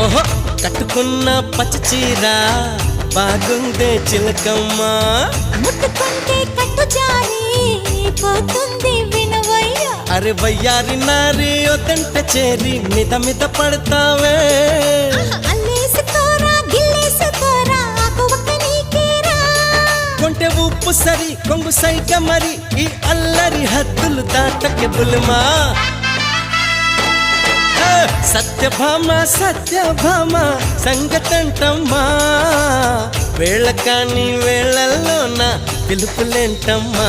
ఓహో కట్టుకున్న పచ్చ చీర బాగుందే చిలకమ్మ, ముట్టుకుంటే కట్టు జారి పోతుంది వినవయ్య. అరే వయ్యారి నారి ఒదంట చేరి మిద మిద పడతావే, అల్లేసుకోరా గిల్లేసుకోరా ఆకువక్క నీకేరా. కొంటె ఉప్పు సరి కొంగు సైక మరి ఈ అల్లరి హద్దులు దాటకే బుల్మా. సత్యభామ సత్యభామ సంగతంటమ్మా, వేళ కాని వేళల్లోన పిలుపులేంటమ్మా.